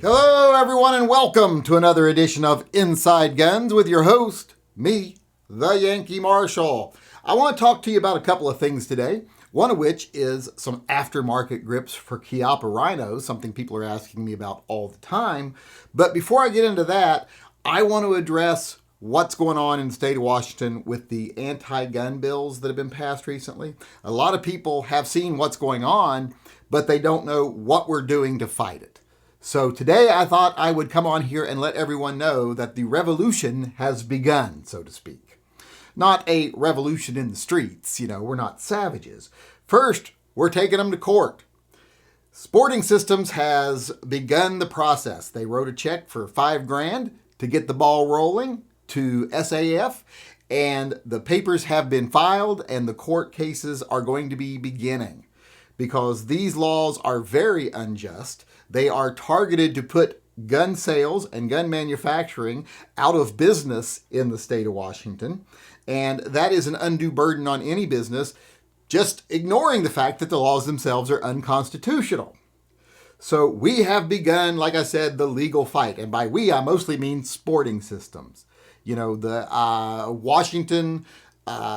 Hello, everyone, and welcome to another edition of Inside Guns with your host, me, the Yankee Marshal. I want to talk to you about a couple of things today, one of which is some aftermarket grips for Chiappa rhinos, something people are asking me about all the time. But before I get into that, I want to address what's going on in the state of Washington with the anti-gun bills that have been passed recently. A lot of people have seen what's going on, but they don't know what we're doing to fight it. So today I thought I would come on here and let everyone know that the revolution has begun, so to speak. Not a revolution in the streets, we're not savages. First, we're taking them to court. Sporting Systems has begun the process. They wrote a check for $5,000 to get the ball rolling to SAF, and the papers have been filed and the court cases are going to be beginning because these laws are very unjust. They are targeted to put gun sales and gun manufacturing out of business in the state of Washington. And that is an undue burden on any business, just ignoring the fact that the laws themselves are unconstitutional. So we have begun, like I said, the legal fight. And by we, I mostly mean Sporting Systems. The Washington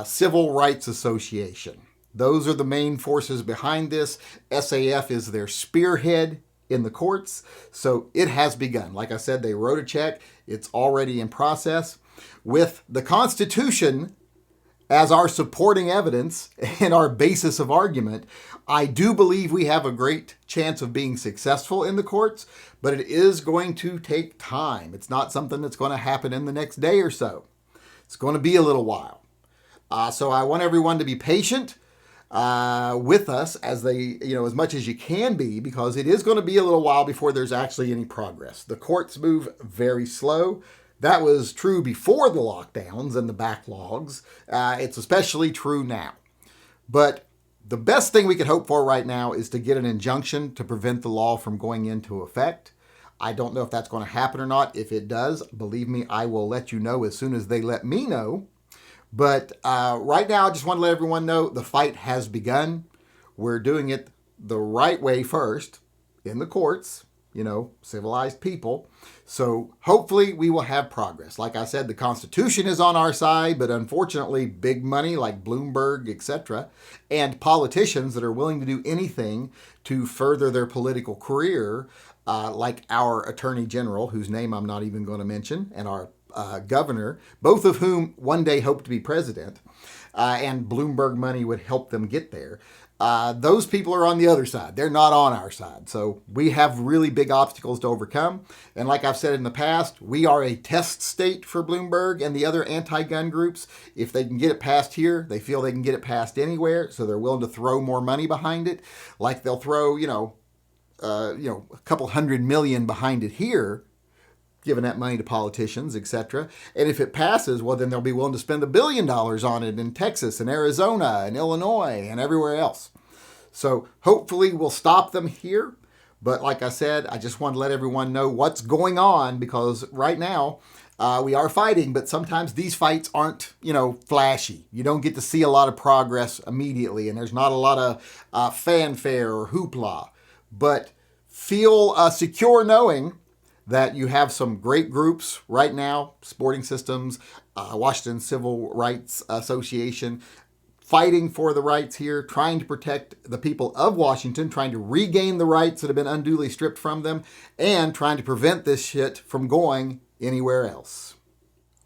Civil Rights Association. Those are the main forces behind this. SAF is their spearhead in the courts. So it has begun. Like I said, they wrote a check. It's already in process. With the Constitution as our supporting evidence and our basis of argument, I do believe we have a great chance of being successful in the courts, but it is going to take time. It's not something that's going to happen in the next day or so. It's going to be a little while. So I want everyone to be patient with us as as much as you can be, because it is going to be a little while before there's actually any progress. The courts move very slow. That was true before the lockdowns and the backlogs. It's especially true now. But the best thing we could hope for right now is to get an injunction to prevent the law from going into effect. I don't know if that's going to happen or not. If it does, believe me, I will let you know as soon as they let me know. But right now, I just want to let everyone know the fight has begun. We're doing it the right way first, in the courts, civilized people. So hopefully we will have progress. Like I said, the Constitution is on our side, but unfortunately, big money like Bloomberg, etc., and politicians that are willing to do anything to further their political career, like our Attorney General, whose name I'm not even going to mention, and our governor, both of whom one day hope to be president, and Bloomberg money would help them get there. Those people are on the other side. They're not on our side. So we have really big obstacles to overcome. And like I've said in the past, we are a test state for Bloomberg and the other anti-gun groups. If they can get it passed here, they feel they can get it passed anywhere. So they're willing to throw more money behind it. Like they'll throw, a couple $100 million behind it here, giving that money to politicians, etc. And if it passes, well, then they'll be willing to spend $1 billion on it in Texas and Arizona and Illinois and everywhere else. So hopefully we'll stop them here. But like I said, I just want to let everyone know what's going on, because right now we are fighting, but sometimes these fights aren't, flashy. You don't get to see a lot of progress immediately, and there's not a lot of fanfare or hoopla. But feel secure knowing that you have some great groups right now, Sporting Systems, Washington Civil Rights Association, fighting for the rights here, trying to protect the people of Washington, trying to regain the rights that have been unduly stripped from them, and trying to prevent this shit from going anywhere else.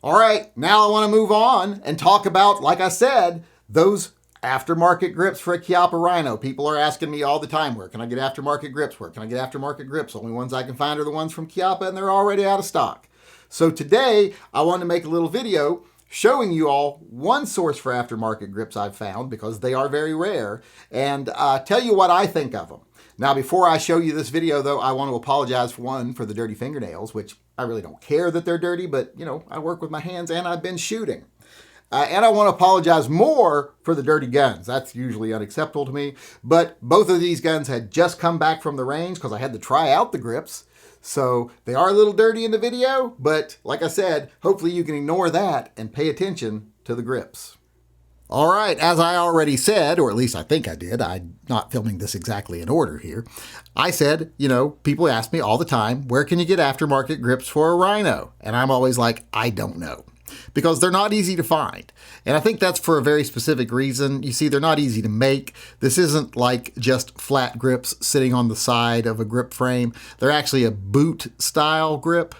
All right, now I want to move on and talk about, like I said, those aftermarket grips for a Chiappa rhino. People are asking me all the time, where can I get aftermarket grips? Where can I get aftermarket grips? Only ones I can find are the ones from Chiappa, and they're already out of stock. So today, I want to make a little video showing you all one source for aftermarket grips I've found, because they are very rare, and tell you what I think of them. Now, before I show you this video, though, I want to apologize for the dirty fingernails, which I really don't care that they're dirty, but, I work with my hands and I've been shooting. And I want to apologize more for the dirty guns. That's usually unacceptable to me. But both of these guns had just come back from the range because I had to try out the grips. So they are a little dirty in the video, but like I said, hopefully you can ignore that and pay attention to the grips. All right, as I already said, or at least I think I did, I'm not filming this exactly in order here. I said, people ask me all the time, where can you get aftermarket grips for a Rhino? And I'm always like, I don't know. Because they're not easy to find. And I think that's for a very specific reason. You see, they're not easy to make. This isn't like just flat grips sitting on the side of a grip frame. They're actually a boot style grip,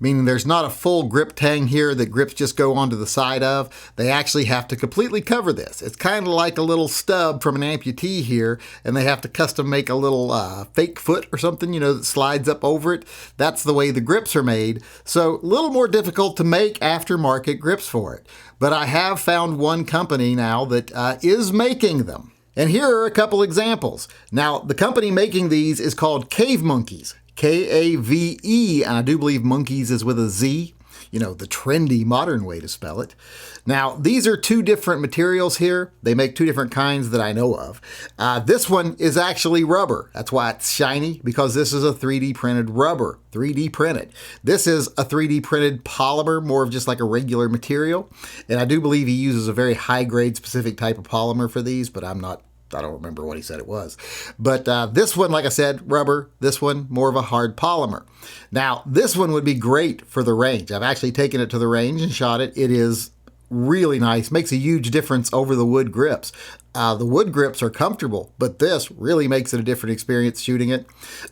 meaning there's not a full grip tang here that grips just go onto the side of. They actually have to completely cover this. It's kind of like a little stub from an amputee here, and they have to custom make a little fake foot or something, that slides up over it. That's the way the grips are made. So a little more difficult to make aftermarket grips for it. But I have found one company now that is making them. And here are a couple examples. Now, the company making these is called Cave Monkeys. Kave, and I do believe monkeys is with a Z, the trendy modern way to spell it. Now, these are two different materials here. They make two different kinds that I know of. This one is actually rubber. That's why it's shiny, because this is a 3D printed rubber, 3D printed. This is a 3D printed polymer, more of just like a regular material. And I do believe he uses a very high grade specific type of polymer for these, but I don't remember what he said it was. But this one, like I said, rubber. This one, more of a hard polymer. Now, this one would be great for the range. I've actually taken it to the range and shot it. It is really nice. Makes a huge difference over the wood grips. The wood grips are comfortable, but this really makes it a different experience shooting it.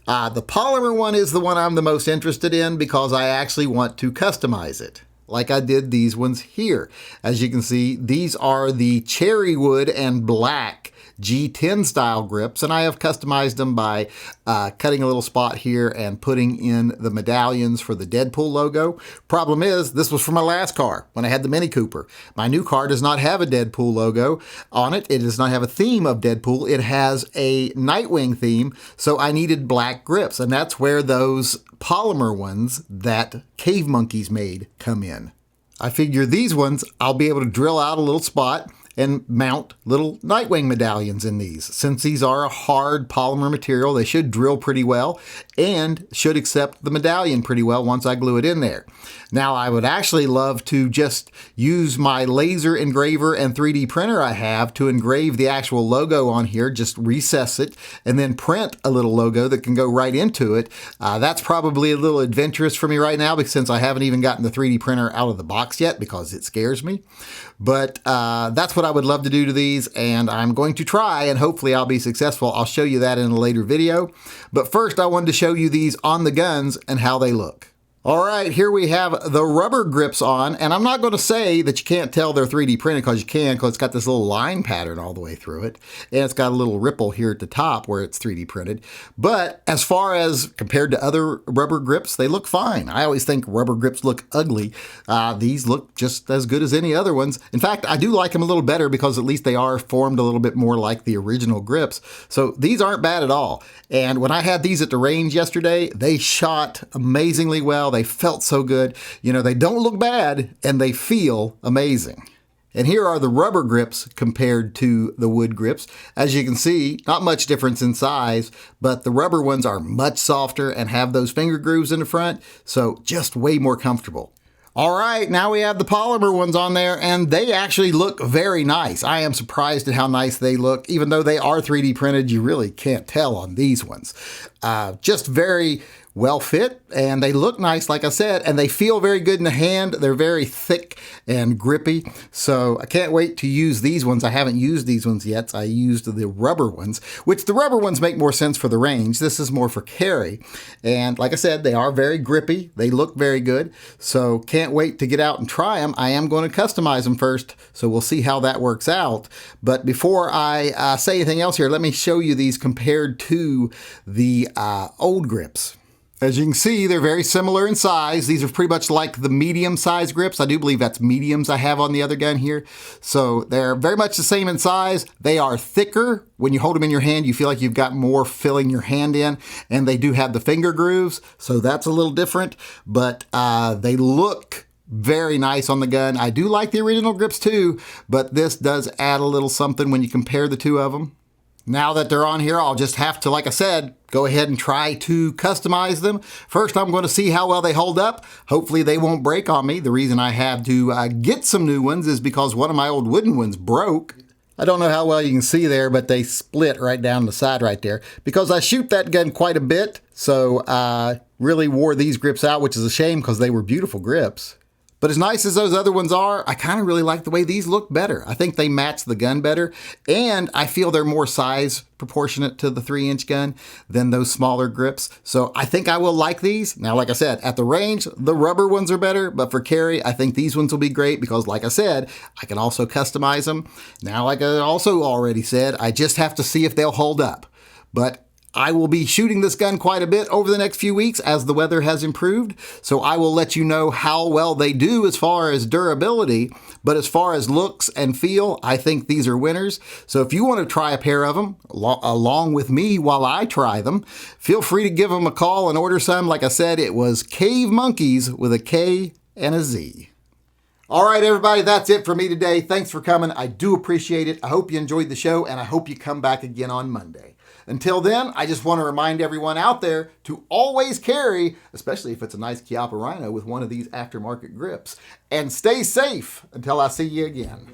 The polymer one is the one I'm the most interested in because I actually want to customize it, like I did these ones here. As you can see, these are the cherry wood and black G10 style grips, and I have customized them by cutting a little spot here and putting in the medallions for the Deadpool logo. Problem is, this was for my last car when I had the Mini Cooper. My new car does not have a Deadpool logo on it. It does not have a theme of Deadpool. It has a Nightwing theme, so I needed black grips, and that's where those polymer ones that Cave Monkeys made come in. I figure these ones, I'll be able to drill out a little spot and mount little Nightwing medallions in these. Since these are a hard polymer material, they should drill pretty well and should accept the medallion pretty well once I glue it in there. Now, I would actually love to just use my laser engraver and 3D printer I have to engrave the actual logo on here, just recess it, and then print a little logo that can go right into it. That's probably a little adventurous for me right now, because since I haven't even gotten the 3D printer out of the box yet because it scares me. But that's what I would love to do to these, and I'm going to try, and hopefully I'll be successful. I'll show you that in a later video. But first, I wanted to show you these on the guns and how they look. All right, here we have the rubber grips on, and I'm not going to say that you can't tell they're 3D printed, because you can, because it's got this little line pattern all the way through it, and it's got a little ripple here at the top where it's 3D printed. But as far as compared to other rubber grips, they look fine. I always think rubber grips look ugly. These look just as good as any other ones. In fact, I do like them a little better because at least they are formed a little bit more like the original grips. So these aren't bad at all. And when I had these at the range yesterday, they shot amazingly well. They felt so good. They don't look bad and they feel amazing. And here are the rubber grips compared to the wood grips. As you can see, not much difference in size, but the rubber ones are much softer and have those finger grooves in the front, so just way more comfortable. All right, now we have the polymer ones on there, and they actually look very nice. I am surprised at how nice they look. Even though they are 3D printed, you really can't tell on these ones. Just very well fit, and they look nice, like I said, and they feel very good in the hand. They're very thick and grippy, so I can't wait to use these ones. I haven't used these ones yet. I used the rubber ones, which the rubber ones make more sense for the range. This is more for carry, and like I said, they are very grippy. They look very good, so can't wait to get out and try them. I am going to customize them first, so we'll see how that works out. But before I say anything else here, let me show you these compared to the old grips. As you can see, they're very similar in size. These are pretty much like the medium-sized grips. I do believe that's mediums I have on the other gun here. So they're very much the same in size. They are thicker. When you hold them in your hand, you feel like you've got more filling your hand in, and they do have the finger grooves, so that's a little different, but they look very nice on the gun. I do like the original grips too, but this does add a little something when you compare the two of them. Now that they're on here, I'll just have to, like I said, go ahead and try to customize them. First, I'm going to see how well they hold up. Hopefully they won't break on me. The reason I have to get some new ones is because one of my old wooden ones broke. I don't know how well you can see there, but they split right down the side right there because I shoot that gun quite a bit. So I really wore these grips out, which is a shame because they were beautiful grips. But as nice as those other ones are, I kind of really like the way these look better. I think they match the gun better, and I feel they're more size proportionate to the 3-inch gun than those smaller grips. So I think I will like these. Now, like I said, at the range, the rubber ones are better, but for carry, I think these ones will be great because, like I said, I can also customize them. Now, like I also already said, I just have to see if they'll hold up. But I will be shooting this gun quite a bit over the next few weeks as the weather has improved, so I will let you know how well they do as far as durability, but as far as looks and feel, I think these are winners. So if you want to try a pair of them along with me while I try them, feel free to give them a call and order some. Like I said, it was Cave Monkeys with a K and a Z. All right, everybody, that's it for me today. Thanks for coming. I do appreciate it. I hope you enjoyed the show, and I hope you come back again on Monday. Until then, I just want to remind everyone out there to always carry, especially if it's a nice Chiappa Rhino with one of these aftermarket grips. And stay safe until I see you again.